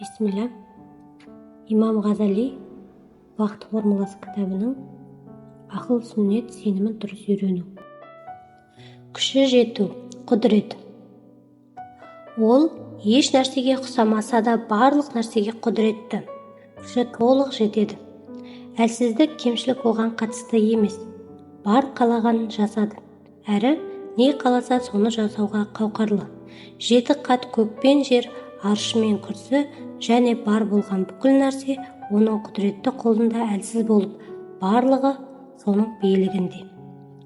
Бисмилля. Имам Ғазали «Бақыт формуласы» кітабының ақыл, сүннет, сенімін дұрыс үйрену. Күші жету, құдірет. Ол еш нәрсеге ұқсамаса да барлық нәрсеге құдіретті. Күші толық жетеді. Әлсіздік, кемшілік оған қатысты емес. Бар қалағанын жасады. Әрі не қаласа соны жасауға қауқарлы. 7 қат көк пен жер, аршы мен күрсі және бар болған бүкіл нәрсе оның құдіретті қолында әлсіз болып, барлығы соның билігінде.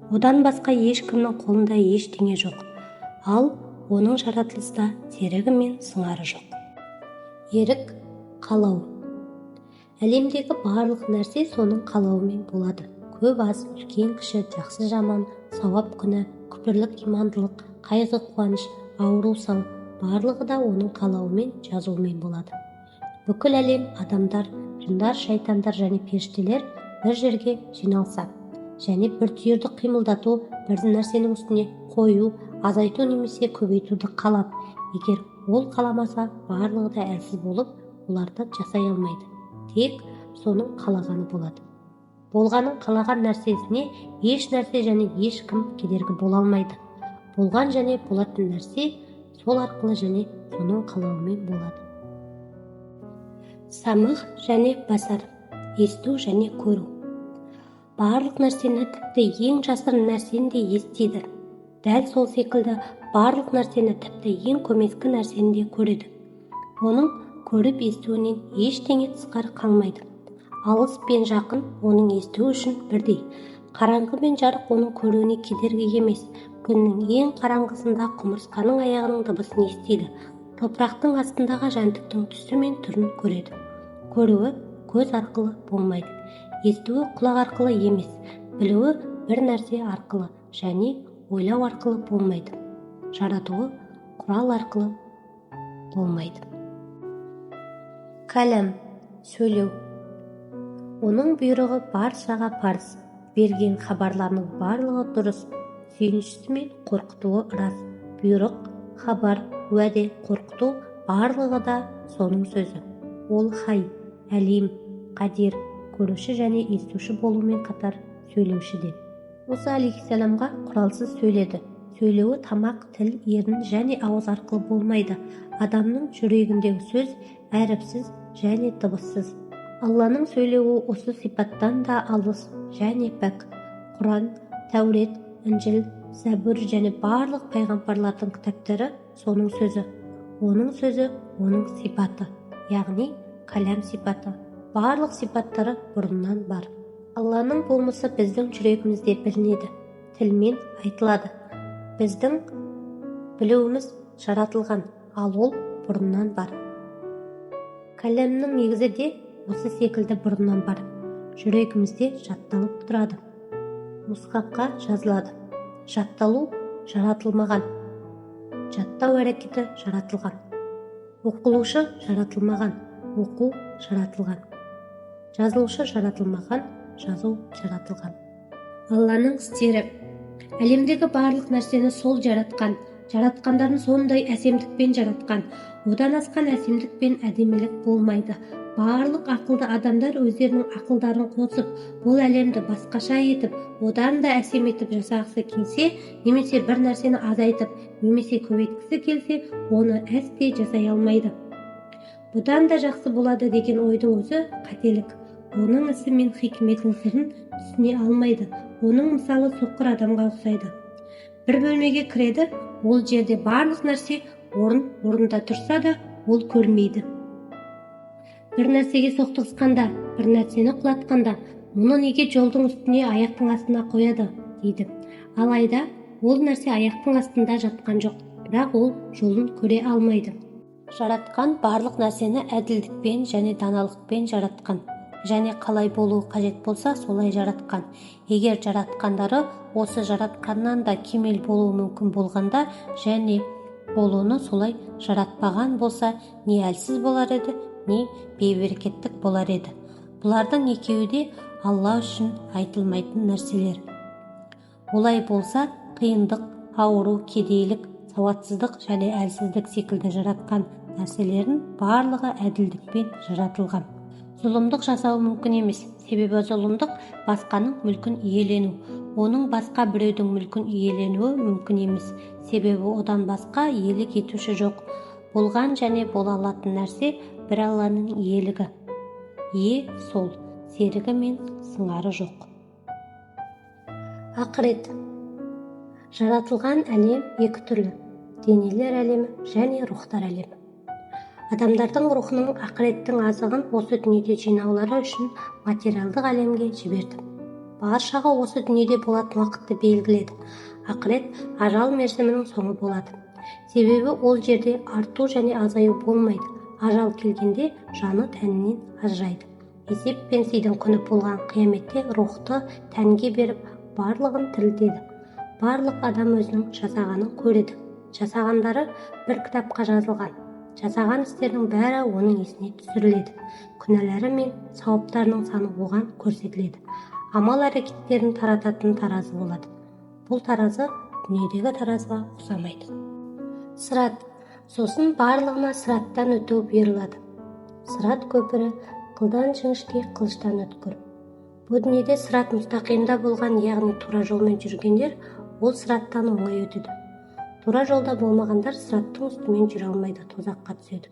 Одан басқа ешкімнің қолында ештеңе жоқ. Ал оның жаратылыста серігі мен сыңары жоқ. Ерік, қалау. Әлемдегі барлық нәрсе соның қалауымен болады. Көп аз, үлкен кіші, жақсы жаман, сауап күнә, күпірлік имандылық, қайғы қуаныш, ауру сау, барлығы да оның қалауымен, жазуымен болады. Бүкіл әлем, адамдар, жындар, шайтандар және періштелер бір жерге жиналса, және бір түйірді қимылдату, бір нәрсенің үстіне қою, азайту немесе көбейтуді қалап, егер ол қаламаса, барлығы да әлсіз болып, оларды жасай алмайды. Тек соның қалағаны болады. Болғанын қалаған нәрсесіне еш нәрсе және ешкім кедергі бола алмайды. Болған және болатын нәрсе сол арқылы және соның қалауымен болады. Самых және басар, есту және көру. Барлық нәрсені, тіпті ең жасырын нәрсені де естиді. Дәл сол секілді барлық нәрсені, тіпті ең көмескі нәрсені де көреді. Оның көріп естуінен ештеңе тысқары қалмайды. Алыс пен жақын оның естуі үшін бірдей. Қараңғы мен жарық оның көруіне кедергі емес. Күннің ең қараңғысында құмырсқаның аяғының дыбысын естиді. Топырақтың астындағы жәндіктің түсі мен түрін көреді. Көруі көз арқылы болмайды. Естуі құлақ арқылы емес. Білуі бір нәрсе арқылы және ойлау арқылы болмайды. Жаратуы құрал арқылы болмайды. Кәләм, сөйлеу. Оның бұйрығы баршаға парыз. Берген хабарларының барлығы дұрыс. Сүйіншісі мен қорқытуы рас. Бұйрық, хабар, уәде, қорқыту барлығы да соның сөзі. Ол хай, әлим, қадир, көруші және естуші болумен қатар сөйлеуші де. Мұса алейхиссаламға құралсыз сөйледі. Сөйлеуі тамақ, тіл, ерін және ауыз арқылы болмайды. Адамның жүрегіндегі сөз әріпсіз және дыбыссыз. Алланың сөйлеуі осы сипаттан да алыс және пәк. Құран, Тәурет, Інжіл, Зәбур және барлық пайғамбарлардың кітаптары соның сөзі. Оның сөзі, оның сипаты, яғни кәләм сипаты. Барлық сипаттары бұрыннан бар. Алланың болмысы біздің жүрегімізде білінеді, тілмен айтылады. Біздің білуіміз жаратылған, ал ол бұрыннан бар. Кәләмнің негізі де осы секілді бұрыннан бар. Жүрегімізде жатталып тұрады. Мұсхафқа жазылады. Жатталу жаратылмаған. Жаттау әрекеті жаратылған. Оқылушы жаратылмаған. Оқу жаратылған. Жазылушы жаратылмаған. Жазу жаратылған. Алланың істері. Әлемдегі барлық нәрсені сол жаратқан. Жаратқандарын сондай әсемдікпен жаратқан. Одан асқан әсемдік пен әдемілік болмайды. Барлық ақылды адамдар өздерінің ақылдарын қосып, бұл әлемді басқаша етіп, одан да әсем етіп жасағысы келсе, немесе бір нәрсені азайтып, немесе көбейткісі келсе, оны әсте жасай алмайды. Бұдан да жақсы болады деген ойдың өзі қателік. Оның ісі мен хикметін сырын түсіне алмайды. Оның мысалы соқыр адамға ұқсайды. Бір бөлмеге кіреді, ол жерде барлық нәрсе орында тұрса да, ол көрмейді. Бір нәрсеге соқтығысқанда, бір нәрсені құлатқанда, мұны неге жолдың үстіне аяқтың астына қояды, дейді. Алайда, ол нәрсе аяқтың астында жатқан жоқ, бірақ ол жолын көре алмайды. Жаратқан барлық нәрсені әділдікпен және даналықпен жаратқан, және қалай болуы қажет болса, солай жаратқан. Егер жаратқандары осы жаратқаннан да кемел болуы мүмкін болғанда, және болуыны солай жаратпаған болса, не әлсіз болар еді, не бейберекеттік болар еді. Бұлардың екеуі де Алла үшін айтылмайтын нәрселер. Олай болса, қиындық, ауру, кедейлік, сауатсыздық және әлсіздік секілді жаратқан нәрселердің барлығы әділдікпен жаратылған. Зұлымдық жасау мүмкін емес, себебі зұлымдық басқаның мүлкін иелену, оның басқа біреудің мүлкін иеленуі мүмкін емес, себебі одан басқа иелік етуші жоқ. Болған және бола алатын нәрсе бір Алланың иелігі. Ие сол, серігі мен сыңары жоқ. Ақырет. Жаратылған әлем екі түрлі: денелер әлемі және рухтар әлемі. Адамдардың рухының ақыреттің азығын осы дүниеде жинаулары үшін материалдық әлемге жіберді. Баршаға осы дүниеде болатын уақытты белгіледі. Ақырет ажал мерзімінің соңы болады. Себебі ол жерде арту және азаю болмайды. Ажал келгенде жаны тәнінен ажырайды. Есеп пен сыйдың күні болған қияметте рухты тәнге беріп, барлығын тірілтеді. Барлық адам өзінің жасағанын көреді. Жасағандары бір кітапқа жазылған. Жасаған істердің бәрі оның есіне түсіріледі. Күнәлары мен сауаптарының саны оған көрсетіледі. Амал әрекеттерін тарататын таразы болады. Бұл таразы дүниедегі таразыға ұқсамайды. Сырат. Сосын барлығына сыраттан өту бұйырылады. Сырат көпірі қылдан жіңішке, қылыштан өткір. Бұл дүниеде сырат мұстақимда болған, яғни тура жолмен жүргендер ол сыраттан оңай өтеді. Тура жолда болмағандар сыраттың үстімен жүре алмайды, тозаққа түседі.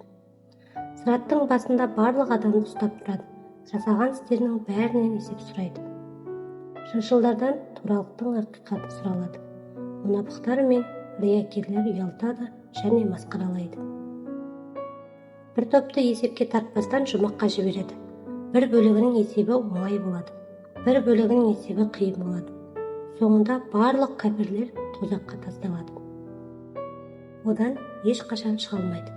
Сыраттың басында барлық адамды ұстап тұрады. Жасаған істерінің бәрінен есеп сұрайды. Шыншылдардан туралықтың ақиқаты сұралады. Мұнафықтар мен риякерлер ұялтады және масқаралайды. Бір топты есепке тартпастан жұмаққа жібереді. Бір бөлігінің есебі оңай болады. Бір бөлігінің есебі қиын болады. Соңында барлық кәпірлер тозаққа тасталады. Одан ешқашан шыға алмайды.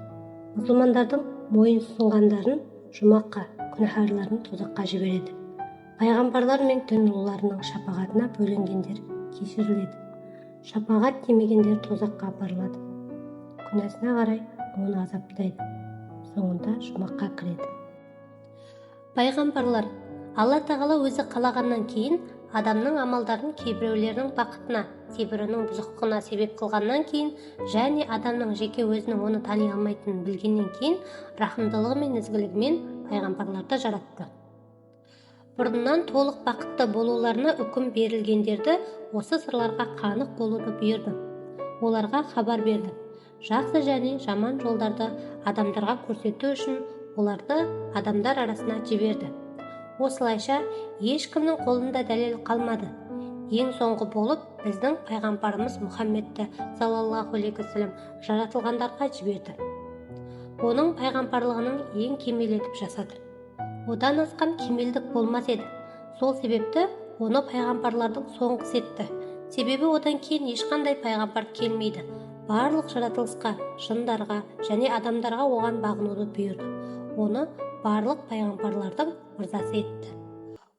Мұсылмандардың мойын сұнғандарын жұмаққа, күнәһарларын тозаққа жібереді. Пайғамбарлар мен дін ұлыларының шапағатына бөленгендер кешіріледі. Шапағат тимегендер тозаққа апарылады. Күнәсіне қарай оны азаптайды. Соңында жұмаққа кіреді. Пайғамбарлар Алла тағала өзі қалағаннан кейін адамның амалдарын кейбіреулерінің бақытына, кейбірінің бұзықтығына себеп қылғаннан кейін және адамның жеке өзінің оны тани алмайтынын білгеннен кейін рахымдылығы мен ізгілігімен пайғамбарларды жаратты. Бұрыннан толық бақытты болуларына үкім берілгендерді осы сырларға қанық болуды бұйырды. Оларға хабар берді. Жақсы және жаман жолдарды адамдарға көрсету үшін оларды адамдар арасына жіберді. Осылайша ешкімнің қолында дәлел қалмады. Ең соңғы болып біздің пайғамбарымыз Мұхаммедті саллаллаху алейхи вассалам жаратылғандарға жіберді. Оның пайғамбарлығының ең кемел етіп жасады. Одан асқан кемелдік болмас еді. Сол себепті оны пайғамбарлардың соңғысы етті. Себебі одан кейін ешқандай пайғамбар келмейді. Барлық жаратылысқа, жындарға және адамдарға оған бағынуды бұйырды. Оны барлық пайғамбарлардың мырзасы етті.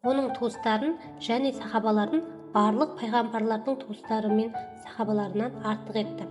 Оның туыстарын және сахабаларын барлық пайғамбарлардың туыстары мен сахабаларынан артық етті.